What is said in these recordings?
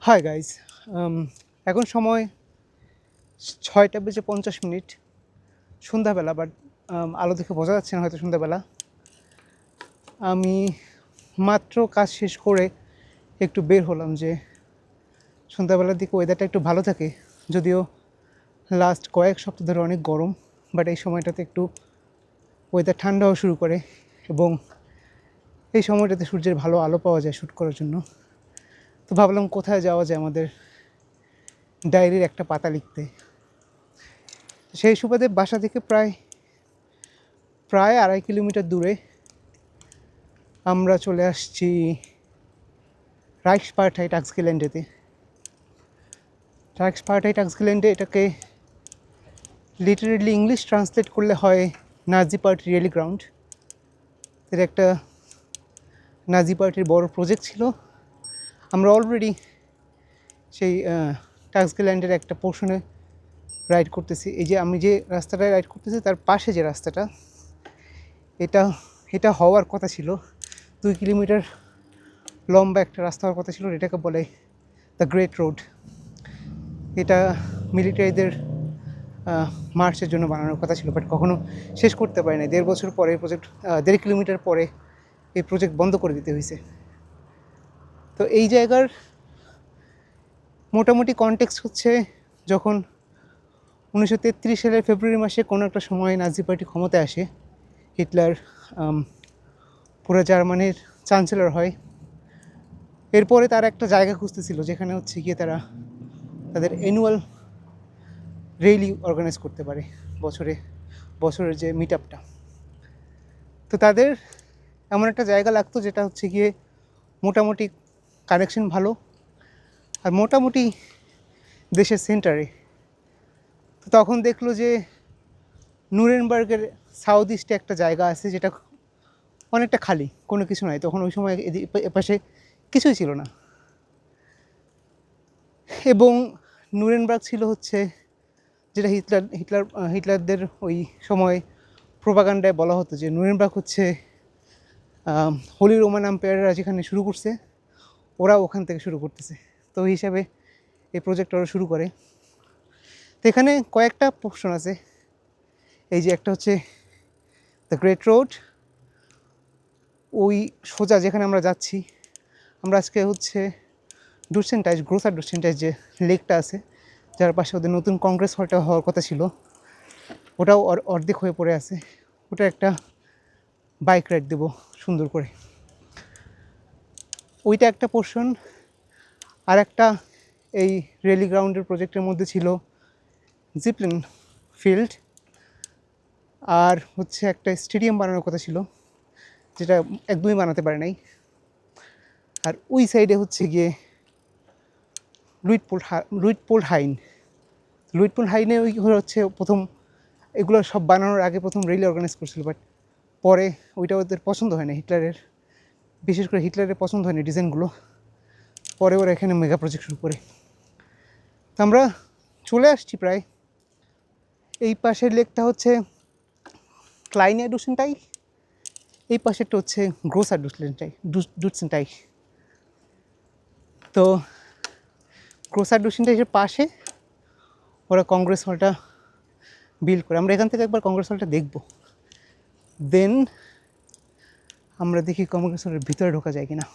Hi guys, এখন সময় 6:50 সন্ধ্যাবেলা। বাট আলো দেখে বোঝা যাচ্ছে না হয়তো সন্ধ্যাবেলা। আমি মাত্র কাজ শেষ করে একটু বের হলাম যে সন্ধ্যাবেলার দিকে ওয়েদারটা একটু ভালো থাকে, যদিও লাস্ট কয়েক সপ্তাহ ধরে অনেক গরম। বাট এই সময়টাতে একটু ওয়েদার ঠান্ডা হওয়া শুরু করে এবং এই সময়টাতে সূর্যের ভালো আলো পাওয়া যায় শ্যুট করার জন্য। তো ভাবলাম কোথায় যাওয়া যায় আমাদের ডায়েরির একটা পাতা লিখতে। সেই সুবাদে বাসা থেকে প্রায় 2.5 কিলোমিটার দূরে আমরা চলে আসছি রাইক্সপার্টাই টাক্সগিল্যান্ডেতে। রাইক্সপার্টাই টাক্সগিল্যান্ডে এটাকে লিটারেলি ইংলিশ ট্রান্সলেট করলে হয় নাজি পার্টি রিয়েলি গ্রাউন্ড। এটা একটা নাজি পার্টির বড় প্রজেক্ট ছিল। আমরা অলরেডি সেই টাক্সগিল্যান্ডের একটা পোর্শনে রাইড করতেছি। এই যে আমি যে রাস্তাটায় রাইড করতেছি তার পাশে যে রাস্তাটা, এটা হওয়ার কথা ছিল 2 কিলোমিটার লম্বা একটা রাস্তা হওয়ার কথা ছিল। এটাকে বলে দ্য গ্রেট রোড। এটা মিলিটারিদের মার্চের জন্য বানানোর কথা ছিল, বাট কখনো শেষ করতে পারে না। 1.5 বছর পরে এই প্রজেক্ট 1.5 কিলোমিটার পরে এই প্রজেক্ট বন্ধ করে দিতে হয়েছে। তো এই জায়গার মোটামুটি কনটেক্সট হচ্ছে, যখন 1933 সালের ফেব্রুয়ারি মাসে কোনো একটা সময় নাজি পার্টি ক্ষমতায় আসে, হিটলার পুরো জার্মানির চ্যান্সেলর হয়। এরপরে তারা একটা জায়গা খুঁজতেছিল যেখানে হচ্ছে গিয়ে তারা তাদের অ্যানুয়াল রেলি অর্গানাইজ করতে পারে, বছরের যে মিট আপটা। তো তাদের এমন একটা জায়গা লাগতো যেটা হচ্ছে গিয়ে মোটামুটি কানেকশন ভালো আর মোটামুটি দেশের সেন্টারে। তো তখন দেখলো যে নুরেনবার্গের সাউথ ইস্টে একটা জায়গা আছে যেটা অনেকটা খালি, কোনো কিছু নাই। তখন ওই সময় এপাশে কিছুই ছিল না। এবং নুরেনবার্গ ছিল হচ্ছে যেটা হিটলারদের ওই সময় প্রোপাগান্ডায় বলা হতো যে নুরেনবার্গ হচ্ছে হোলি রোমান এম্পায়াররা যেখানে শুরু করছে ওরা ওখান থেকে শুরু করতেছে। তো ওই হিসাবে এই প্রজেক্ট ওরা শুরু করে। তো এখানে কয়েকটা পোর্শন আছে। এই যে একটা হচ্ছে দ্য গ্রেট রোড, ওই সোজা যেখানে আমরা যাচ্ছি। আমরা আজকে হচ্ছে গ্রোসার ডুসেন্টাইজ যে লেকটা আছে, যার পাশে ওদের নতুন কংগ্রেস হলটা হওয়ার কথা ছিল, ওটাও অর্ধেক হয়ে পড়ে আছে। ওটা একটা বাইক রাইড দেবো সুন্দর করে। ওইটা একটা পোর্শন। আর একটা এই রেলি গ্রাউন্ডের প্রজেক্টের মধ্যে ছিল জিপলিন ফিল্ড, আর হচ্ছে একটা স্টেডিয়াম বানানোর কথা ছিল যেটা একদমই বানাতে পারে নাই। আর ওই সাইডে হচ্ছে গিয়ে লুইটপোল্ড হাইনে ওই হচ্ছে প্রথম এগুলো সব বানানোর আগে প্রথম রেলি অর্গানাইজ করছিল, বাট পরে ওইটা ওদের পছন্দ হয় না, বিশেষ করে হিটলারের পছন্দ হয়নি ডিজাইনগুলো। পরে ওরা এখানে মেগা প্রজেক্ট শুরু করে। তো আমরা চলে আসছি প্রায়। এই পাশের লেকটা হচ্ছে ক্লাইনে ডুসেন্টাই, এই পাশেরটা হচ্ছে গ্রোসার ডুসেন্টাই। তো গ্রোসার ডুসেন্টাইয়ের পাশে ওরা কংগ্রেস হলটা বিল্ড করে। আমরা এখান থেকে একবার কংগ্রেস হলটা দেখব, দেন আমরা দেখি কংগ্রেস হলের ভিতরে ঢোকা যায় কিনা।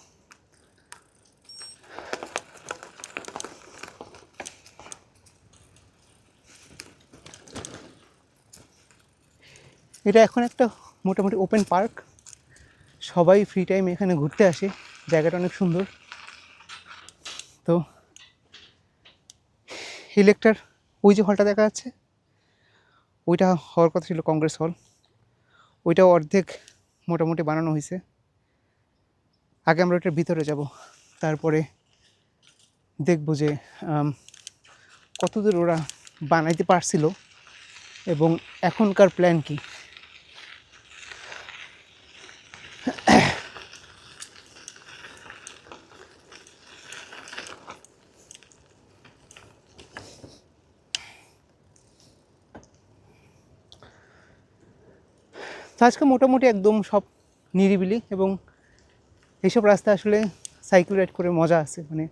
এটা এখন একটা মোটামুটি ওপেন পার্ক, সবাই ফ্রি টাইম এখানে ঘুরতে আসে। জায়গাটা অনেক সুন্দর। তো এই লেকটার ওই যে হলটা দেখা যাচ্ছে, ওইটা হওয়ার কথা ছিল কংগ্রেস হল। ওইটাও অর্ধেক মোটামুটি বানানো হয়েছে। আগে আমরা ওইটার ভিতরে যাব, তারপরে দেখব যে কতদূর ওরা বানাইতে পারছিল এবং এখনকার প্ল্যান কি। আজকে মোটামুটি একদম সব নিরিবিলি, এবং এইসব রাস্তা আসলে সাইকেল রাইড করে মজা আছে। মানে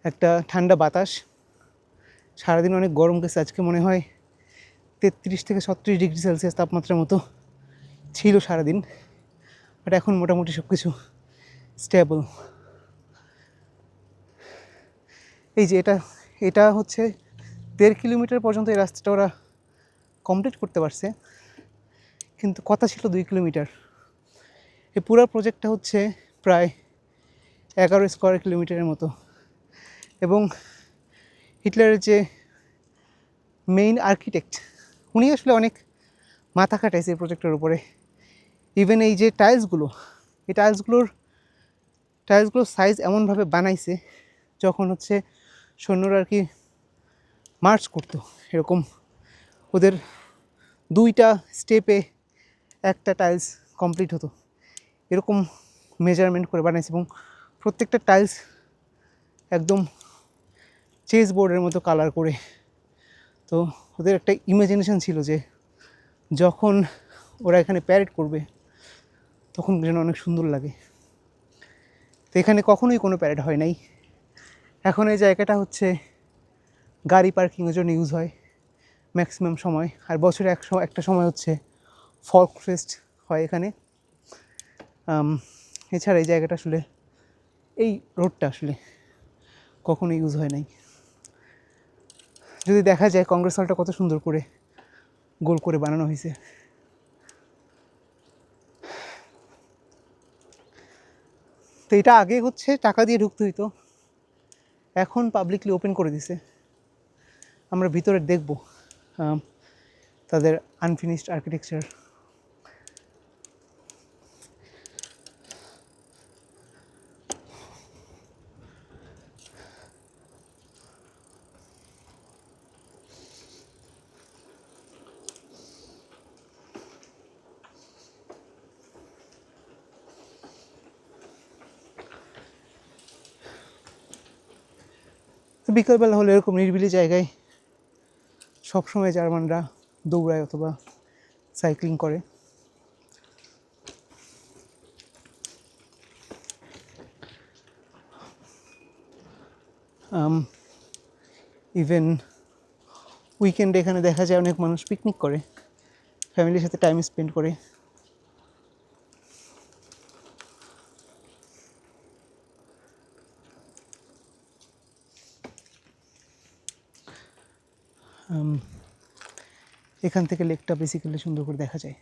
একটা ঠান্ডা বাতাস, সারাদিন অনেক গরম গেছে, আজকে মনে হয় 33 থেকে 36 ডিগ্রি সেলসিয়াস তাপমাত্রার মতো ছিল সারাদিন, বাট এখন মোটামুটি সব কিছু স্টেবল। এই যে এটা এটা হচ্ছে 1.5 কিলোমিটার পর্যন্ত এই রাস্তাটা ওরা কমপ্লিট করতে পারছে, কিন্তু কথা ছিল 2 কিলোমিটার। এই পুরো প্রজেক্টটা হচ্ছে প্রায় 11 স্কোয়ার কিলোমিটারের মতো, এবং হিটলারের যে মেইন আর্কিটেক্ট উনি আসলে অনেক মাথা খাটাইছে এই প্রজেক্টের উপরে। ইভেন এই যে এই টাইলসগুলোর সাইজ এমনভাবে বানাইছে যখন হচ্ছে সৈন্যরা আর কি মার্চ করতো, এরকম ওদের 2টা স্টেপে একটা টাইলস কমপ্লিট হতো, এরকম মেজারমেন্ট করে বানাইছে। এবং প্রত্যেকটা টাইলস একদম চেস বোর্ডের মতো কালার করে। তো ওদের একটা ইমাজিনেশন ছিল যে যখন ওরা এখানে প্যারেড করবে তখন যেন অনেক সুন্দর লাগে। তো এখানে কখনোই কোনো প্যারেড হয় নাই। এখন এই জায়গাটা হচ্ছে গাড়ি পার্কিংয়ের জন্য ইউজ হয় ম্যাক্সিমাম সময়, আর বছরে একটা সময় হচ্ছে ফল্ক ফেস্ট হয় এখানে। এছাড়া এই জায়গাটা আসলে, এই রোডটা আসলে কখনো ইউজ হয় নাই। যদি দেখা যায় কংগ্রেস হলটা কত সুন্দর করে গোল করে বানানো হয়েছে। তো এটা আগে হচ্ছে টাকা দিয়ে ঢুকতে হইতো, এখন পাবলিকলি ওপেন করে দিছে। আমরা ভিতরে দেখব তাদের আনফিনিশড আর্কিটেকচার। তো বিকালবেলা হলে এরকম নিরিবিলি জায়গায় সবসময় জার্মানরা দৌড়ায় অথবা সাইক্লিং করে। ইভেন উইকেন্ডে এখানে দেখা যায় অনেক মানুষ পিকনিক করে, ফ্যামিলির সাথে টাইম স্পেন্ড করে। এখান থেকে লেকটা বেসিক্যালি সুন্দর করে দেখা যায়।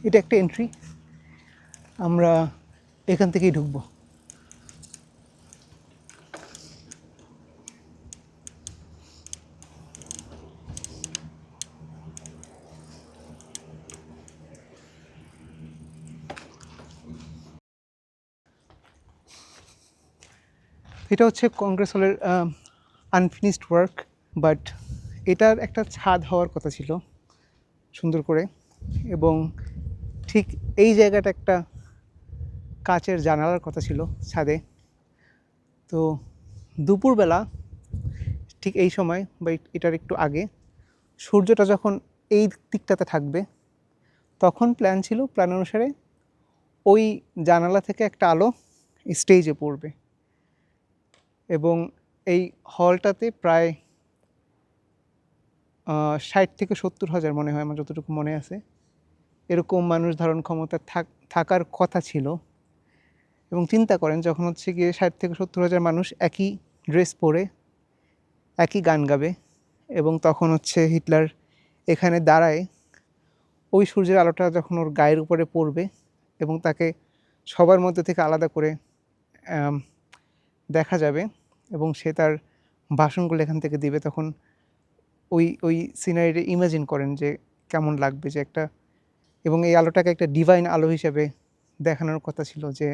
এটা একটা এন্ট্রি, আমরা এখান থেকেই ঢুকবো। এটা হচ্ছে কংগ্রেস হলের আনফিনিশড ওয়ার্ক, বাট এটার একটা ছাদ হওয়ার কথা ছিল সুন্দর করে, এবং ঠিক এই জায়গাটা একটা কাচের জানালার কথা ছিল ছাদে। তো দুপুরবেলা ঠিক এই সময় বা এটার একটু আগে সূর্যটা যখন এই দিকটাতে থাকবে তখন প্ল্যান অনুসারে ওই জানালা থেকে একটা আলো স্টেজে পড়বে এবং এই হলটাতে প্রায় 60,000 থেকে 70,000 মনে হয়, আমার যতটুকু মনে আছে, এরকম মানুষ ধারণ ক্ষমতা থাকার কথা ছিল। এবং চিন্তা করেন যখন হচ্ছে গিয়ে 60,000 থেকে 70,000 মানুষ একই ড্রেস পরে একই গান গাবে এবং তখন হচ্ছে হিটলার এখানে দাঁড়ায়, ওই সূর্যের আলোটা যখন ওর গায়ের উপরে পড়বে এবং তাকে সবার মধ্যে থেকে আলাদা করে দেখা যাবে এবং সে তার ভাষণগুলো এখান থেকে দিবে, তখন ওই সিনারিটা ইমাজিন করেন যে কেমন লাগবে। যে একটা, এবং এই আলোটাকে একটা ডিভাইন আলো হিসেবে দেখানোর কথা ছিল। যে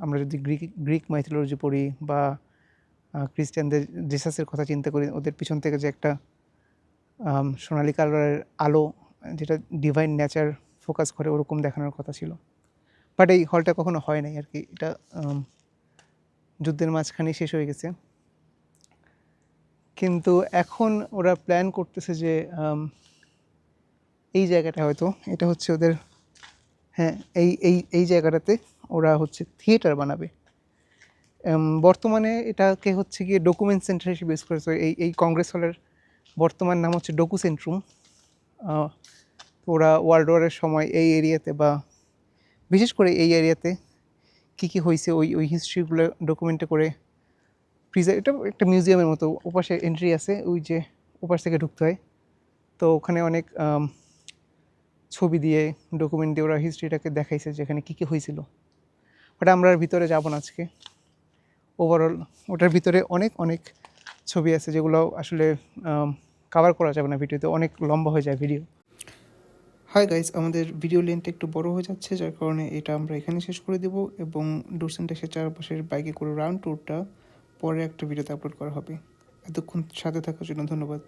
আমরা যদি গ্রিক মাইথোলজি পড়ি বা খ্রিস্টানদের জিসাসের কথা চিন্তা করি, ওদের পিছন থেকে যে একটা সোনালি কালারের আলো যেটা ডিভাইন নেচার ফোকাস করে, ওরকম দেখানোর কথা ছিল। বাট এই হলটা কখনো হয় নাই আর কি, এটা যুদ্ধের মাঝখানে শেষ হয়ে গেছে। কিন্তু এখন ওরা প্ল্যান করতেছে যে এই জায়গাটা হয়তো, এটা হচ্ছে ওদের, হ্যাঁ, এই জায়গাটাতে ওরা হচ্ছে থিয়েটার বানাবে। বর্তমানে এটাকে হচ্ছে গিয়ে ডকুমেন্ট সেন্টার হিসেবে ইউজ করেছে। এই কংগ্রেস হলের বর্তমান নাম হচ্ছে ডকু সেন্ট্রুম। ওরা ওয়ার্ল্ড ওয়ারের সময় এই এরিয়াতে, বা বিশেষ করে এই এরিয়াতে কী কী হয়েছে ওই হিস্ট্রিগুলো ডকুমেন্টে করে এটা একটা মিউজিয়ামের মতো। ওপাশে এন্ট্রি আছে, ওই যে ওপাশ থেকে ঢুকতে হয়, তো ওখানে অনেক ছবি দিয়ে ডকুমেন্ট দিয়ে ওরা হিস্ট্রিটাকে দেখাইছে যেখানে কী কী হয়েছিল। বাট আমরা আর ভিতরে যাব না আজকে। ওভারঅল ওটার ভিতরে অনেক অনেক ছবি আছে যেগুলো আসলে কভার করা যাবে না ভিডিওতে, অনেক লম্বা হয়ে যায় ভিডিও। হাই গাইস, আমাদের ভিডিও লেন্থটা একটু বড় হয়ে যাচ্ছে, যার কারণে এটা আমরা এখানে শেষ করে দেব এবং ডুরসেন্টাসের চারপাশের বাইকে করে রাউন্ড ট্যুরটা পরে একটা ভিডিওতে আপলোড করা হবে। এতক্ষণ সাথে থাকার জন্য ধন্যবাদ।